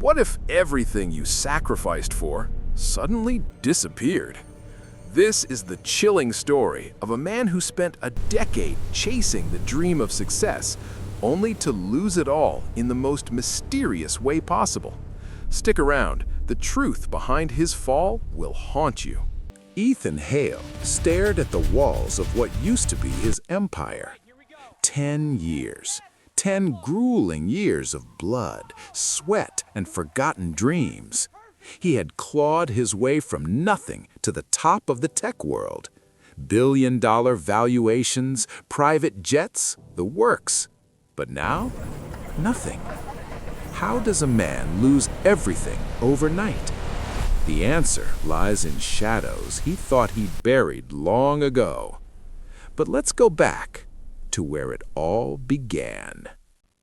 What if everything you sacrificed for suddenly disappeared? This is the chilling story of a man who spent a decade chasing the dream of success, only to lose it all in the most mysterious way possible. Stick around, the truth behind his fall will haunt you. Ethan Hale stared at the walls of what used to be his empire. 10 years. 10 grueling years of blood, sweat, and forgotten dreams. He had clawed his way from nothing to the top of the tech world. Billion-dollar valuations, private jets, the works. But now, nothing. How does a man lose everything overnight? The answer lies in shadows he thought he'd buried long ago. But let's go back to where it all began.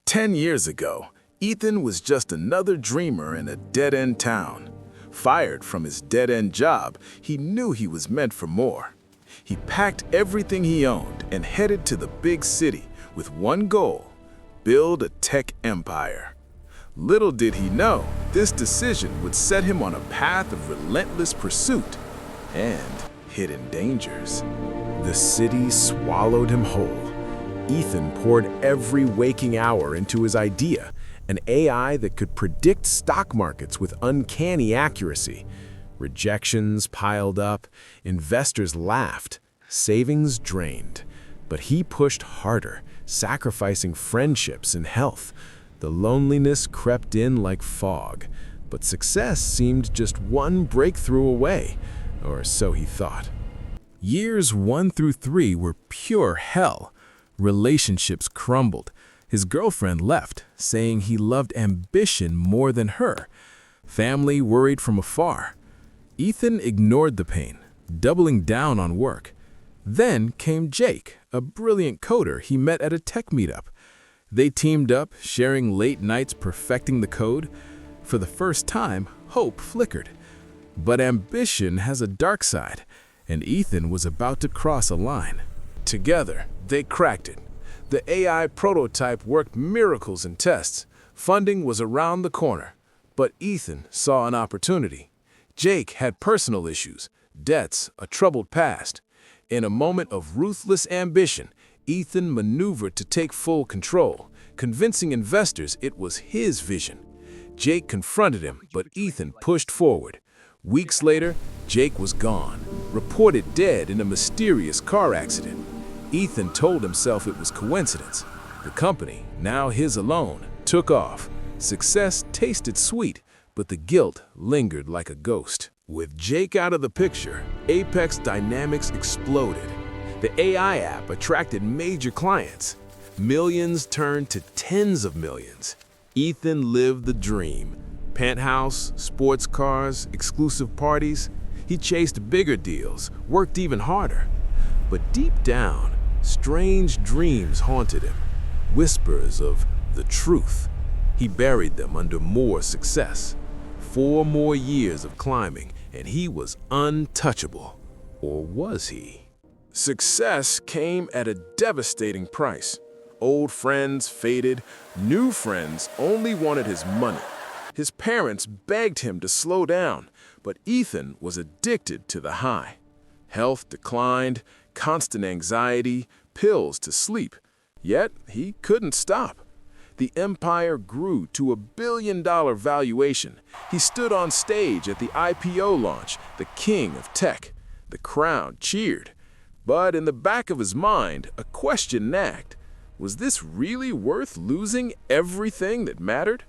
10 years ago, Ethan was just another dreamer in a dead-end town. Fired from his dead-end job, he knew he was meant for more. He packed everything he owned and headed to the big city with one goal: build a tech empire. Little did he know, this decision would set him on a path of relentless pursuit and hidden dangers. The city swallowed him whole. Ethan poured every waking hour into his idea, an AI that could predict stock markets with uncanny accuracy. Rejections piled up, investors laughed, savings drained. But he pushed harder, sacrificing friendships and health. The loneliness crept in like fog, but success seemed just one breakthrough away, or so he thought. Years 1 through 3 were pure hell. Relationships crumbled. His girlfriend left, saying he loved ambition more than her. Family worried from afar. Ethan ignored the pain, doubling down on work. Then came Jake, a brilliant coder he met at a tech meetup. They teamed up, sharing late nights perfecting the code. For the first time, hope flickered. But ambition has a dark side, and Ethan was about to cross a line. Together, they cracked it. The AI prototype worked miracles in tests. Funding was around the corner. But Ethan saw an opportunity. Jake had personal issues, debts, a troubled past. In a moment of ruthless ambition, Ethan maneuvered to take full control, convincing investors it was his vision. Jake confronted him, but Ethan pushed forward. Weeks later, Jake was gone, reported dead in a mysterious car accident. Ethan told himself it was coincidence. The company, now his alone, took off. Success tasted sweet, but the guilt lingered like a ghost. With Jake out of the picture, Apex dynamics exploded. The AI app attracted major clients. Millions turned to tens of millions. Ethan lived the dream. Penthouse, sports cars, exclusive parties. He chased bigger deals, worked even harder. But deep down, strange dreams haunted him. Whispers of the truth. He buried them under more success. 4 more years of climbing, and he was untouchable. Or was he? Success came at a devastating price. Old friends faded, new friends only wanted his money. His parents begged him to slow down, but Ethan was addicted to the high. Health declined, constant anxiety, pills to sleep. Yet he couldn't stop. The empire grew to $1 billion valuation. He stood on stage at the IPO launch, the king of tech. The crowd cheered. But in the back of his mind, a question nagged. Was this really worth losing everything that mattered?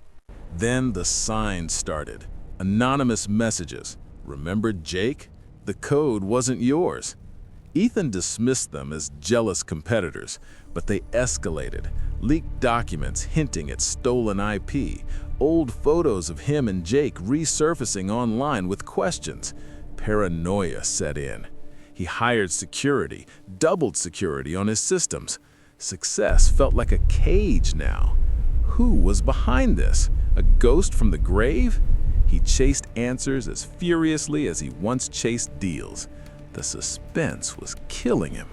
Then the signs started. Anonymous messages. Remember Jake? The code wasn't yours. Ethan dismissed them as jealous competitors, but they escalated. Leaked documents hinting at stolen IP, old photos of him and Jake resurfacing online with questions. Paranoia set in. He hired security, doubled security on his systems. Success felt like a cage now. Who was behind this? A ghost from the grave? He chased answers as furiously as he once chased deals. The suspense was killing him.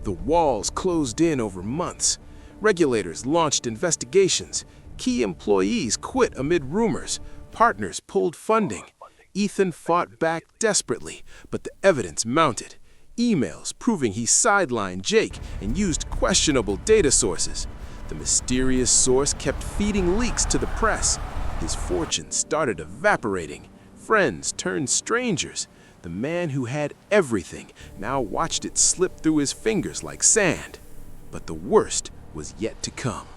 The walls closed in over months. Regulators launched investigations. Key employees quit amid rumors. partners pulled funding. Ethan fought back desperately, but the evidence mounted. Emails proving he sidelined Jake and used questionable data sources. The mysterious source kept feeding leaks to the press. His fortune started evaporating. Friends turned strangers. The man who had everything now watched it slip through his fingers like sand. But the worst was yet to come.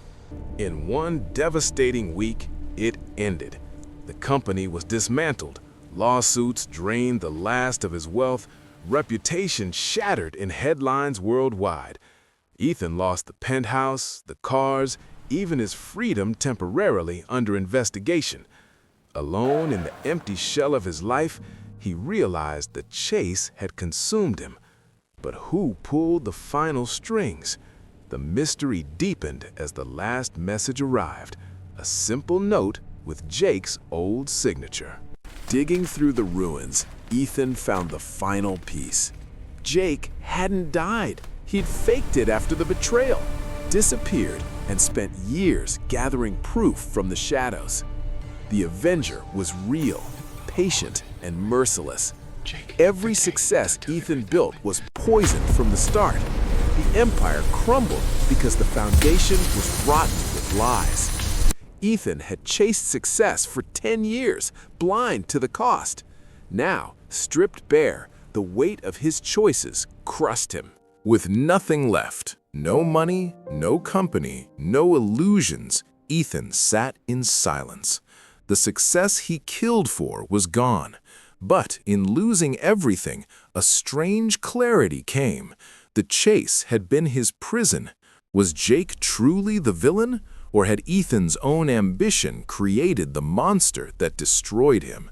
In one devastating week, it ended. The company was dismantled. Lawsuits drained the last of his wealth. Reputation shattered in headlines worldwide. Ethan lost the penthouse, the cars, even his freedom temporarily under investigation. Alone in the empty shell of his life, he realized the chase had consumed him. But who pulled the final strings? The mystery deepened as the last message arrived, a simple note with Jake's old signature. Digging through the ruins, Ethan found the final piece. Jake hadn't died. He'd faked it after the betrayal, disappeared, and spent years gathering proof from the shadows. The Avenger was real, patient, and merciless. Every success Ethan built was poisoned from the start. The empire crumbled because the foundation was rotten with lies. Ethan had chased success for 10 years, blind to the cost. Now, stripped bare, the weight of his choices crushed him. With nothing left, no money, no company, no illusions, Ethan sat in silence. The success he killed for was gone. But in losing everything, a strange clarity came. The chase had been his prison. Was Jake truly the villain? Or had Ethan's own ambition created the monster that destroyed him?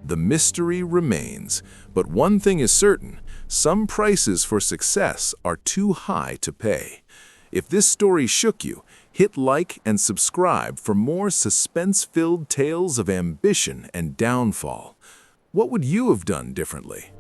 The mystery remains, but one thing is certain: some prices for success are too high to pay. If this story shook you, hit like and subscribe for more suspense-filled tales of ambition and downfall. What would you have done differently?